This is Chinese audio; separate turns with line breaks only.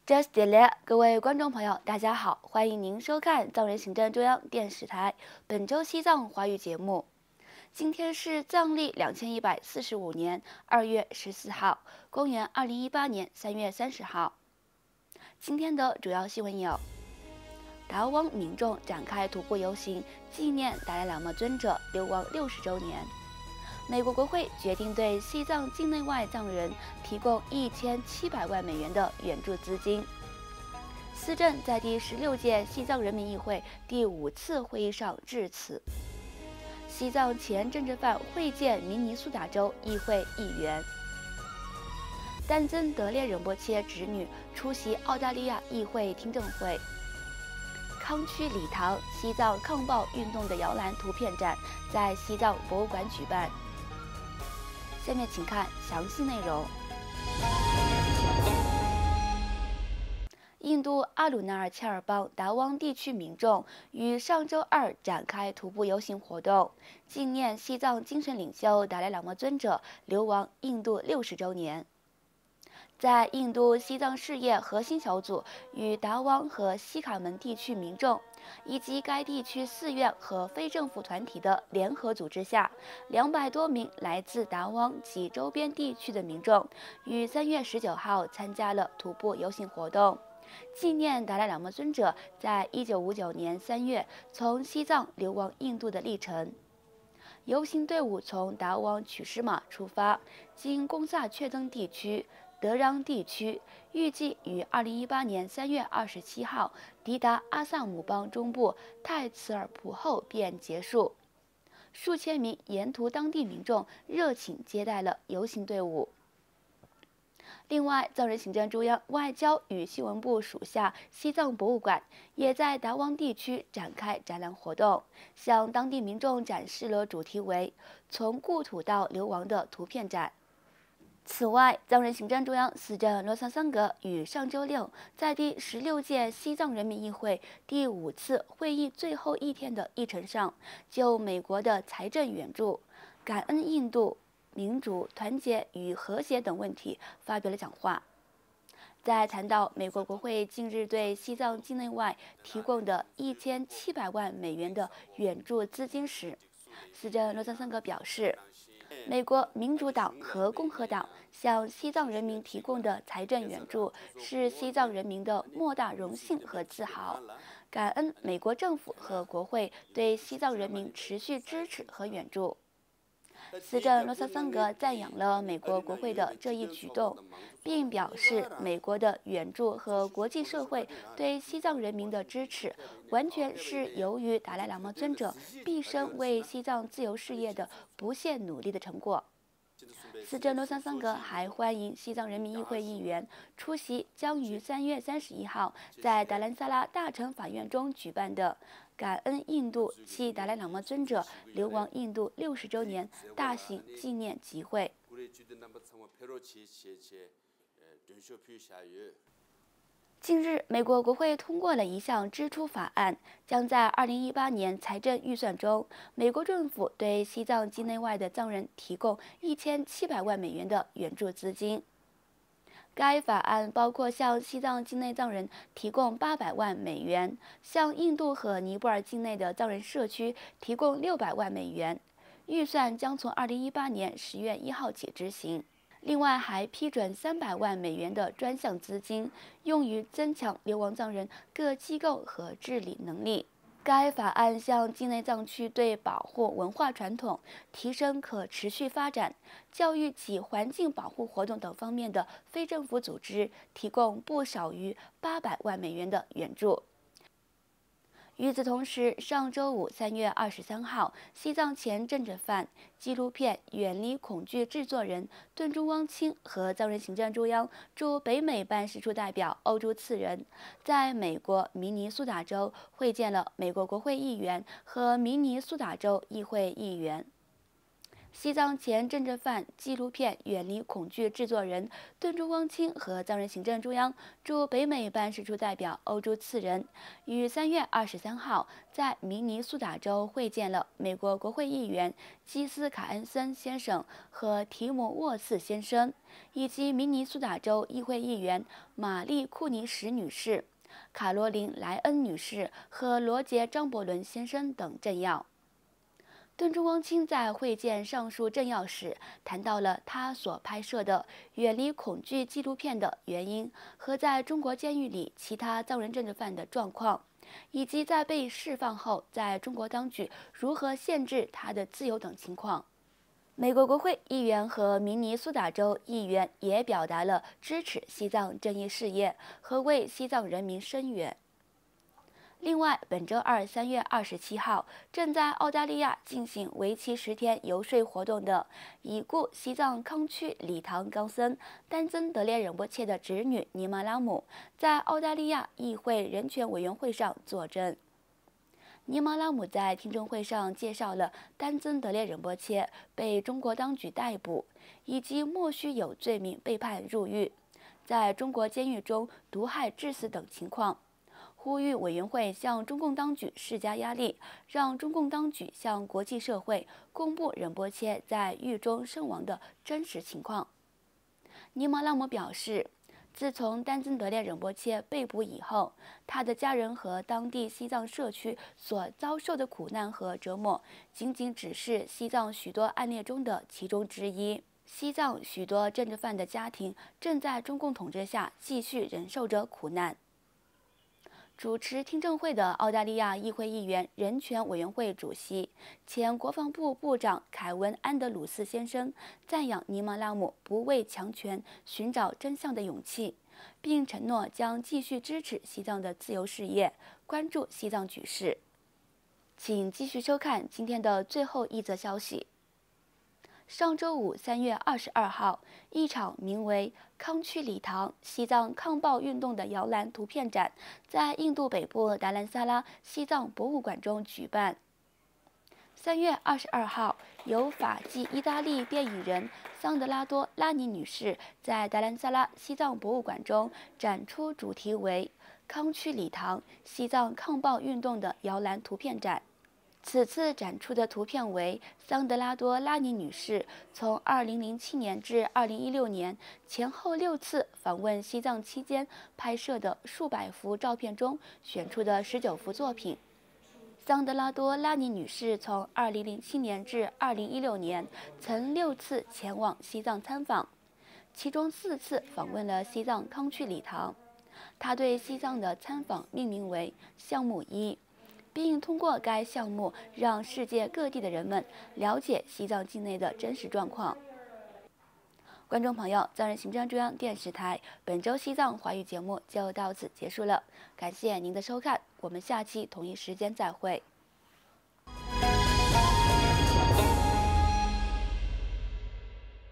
Just delay，各位观众朋友，大家好，欢迎您收看藏人行政中央电视台本周西藏华语节目。今天是藏历2145年2月14号，公元2018年3月30号。今天的主要新闻有：达汪民众展开徒步游行，纪念达赖喇嘛尊者流亡60周年。美国国会决定对西藏境内外藏人提供1700万美元的援助资金。司政在第16届西藏人民议会第5次会议上致辞。西藏前政治犯会见明尼苏达州议会议员。丹增德列仁波切侄女出席澳大利亚议会听证会。康区礼堂西藏抗暴运动的摇篮图片展在西藏博物馆举办。下面请看详细内容。印度阿鲁纳尔恰尔邦达汪地区民众于上周二展开徒步游行活动，纪念西藏精神领袖达赖喇嘛尊者流亡印度60周年。在印度西藏事业核心小组与达汪和西卡门地区民众，以及该地区寺院和非政府团体的联合组织下，200多名来自达汪及周边地区的民众于3月19号参加了徒步游行活动，纪念达赖喇嘛尊者在1959年3月从西藏流亡印度的历程。游行队伍从达汪曲什马出发，经贡萨确登地区、德让地区，预计于2018年3月27号抵达阿萨姆邦中部泰茨尔普后便结束。数千名沿途当地民众热情接待了游行队伍。另外，藏人行政中央外交与新闻部属下西藏博物馆也在达汪地区展开展览活动，向当地民众展示了主题为“从故土到流亡”的图片展。此外，藏人行政中央司政罗桑桑格于上周六在第16届西藏人民议会第5次会议最后一天的议程上，就美国的财政援助、感恩印度、民主、团结与和谐等问题发表了讲话。在谈到美国国会近日对西藏境内外提供的1700万美元的援助资金时，司政罗桑桑格表示，美国民主党和共和党向西藏人民提供的财政援助是西藏人民的莫大荣幸和自豪，感恩美国政府和国会对西藏人民持续支持和援助。司政罗萨桑格赞扬了美国国会的这一举动，并表示美国的援助和国际社会对西藏人民的支持，完全是由于达赖喇嘛尊者毕生为西藏自由事业的不懈努力的成果。司政罗桑桑格还欢迎西藏人民议会议员出席将于3月31号在达兰萨拉大乘法院中举办的感恩印度暨达赖喇嘛尊者流亡印度60周年大型纪念集会。近日，美国国会通过了一项支出法案，将在2018年财政预算中，美国政府对西藏境内外的藏人提供1700万美元的援助资金。该法案包括向西藏境内藏人提供800万美元，向印度和尼泊尔境内的藏人社区提供600万美元。预算将从2018年10月1号起执行。另外，还批准300万美元的专项资金，用于增强流亡藏人各机构和治理能力。该法案向境内藏区对保护文化传统、提升可持续发展、教育及环境保护活动等方面的非政府组织提供不少于800万美元的援助。与此同时，上周五3月23号，西藏前政治犯、纪录片《远离恐惧》制作人顿珠汪清和藏人行政中央驻北美办事处代表欧珠次仁，在美国明尼苏达州会见了美国国会议员和明尼苏达州议会议员。西藏前政治犯纪录片《远离恐惧》制作人顿珠光清和藏人行政中央驻北美办事处代表欧洲次人于3月23号在明尼苏达州会见了美国国会议员基斯卡恩森先生和提姆沃茨先生，以及明尼苏达州议会议员玛丽库尼什女士、卡罗琳莱恩女士和罗杰张伯伦先生等政要。顿珠光清在会见上述政要时，谈到了他所拍摄的《远离恐惧》纪录片的原因和在中国监狱里其他藏人政治犯的状况，以及在被释放后，在中国当局如何限制他的自由等情况。美国国会议员和明尼苏达州议员也表达了支持西藏正义事业和为西藏人民声援。另外，本周二3月27号，正在澳大利亚进行为期10天游说活动的已故西藏康区理塘冈僧丹增德烈仁波切的侄女尼玛拉姆，在澳大利亚议会人权委员会上作证。尼玛拉姆在听证会上介绍了丹增德烈仁波切被中国当局逮捕，以及莫须有罪名被判入狱，在中国监狱中毒害致死等情况。呼吁委员会向中共当局施加压力，让中共当局向国际社会公布仁波切在狱中身亡的真实情况。尼玛拉姆表示，自从丹增德烈仁波切被捕以后，他的家人和当地西藏社区所遭受的苦难和折磨，仅仅只是西藏许多案例中的其中之一。西藏许多政治犯的家庭正在中共统治下继续忍受着苦难。主持听证会的澳大利亚议会议员人权委员会主席、前国防部部长凯文·安德鲁斯先生赞扬尼玛拉姆不畏强权、寻找真相的勇气，并承诺将继续支持西藏的自由事业，关注西藏局势。请继续收看今天的最后一则消息。上周五3月22号，一场名为“康区礼堂：西藏抗暴运动”的摇篮图片展在印度北部达兰萨拉西藏博物馆中举办。3月22号，由法籍意大利电影人桑德拉多·拉尼女士在达兰萨拉西藏博物馆中展出主题为“康区礼堂：西藏抗暴运动”的摇篮图片展。此次展出的图片为桑德拉多·拉尼女士从2007年至2016年前后6次访问西藏期间拍摄的数百幅照片中选出的19幅作品。桑德拉多·拉尼女士从2007年至2016年曾6次前往西藏参访，其中4次访问了西藏康区礼堂。她对西藏的参访命名为“项目1”。并通过该项目让世界各地的人们了解西藏境内的真实状况。观众朋友，藏人行政中央电视台本周西藏华语节目就到此结束了，感谢您的收看，我们下期同一时间再会。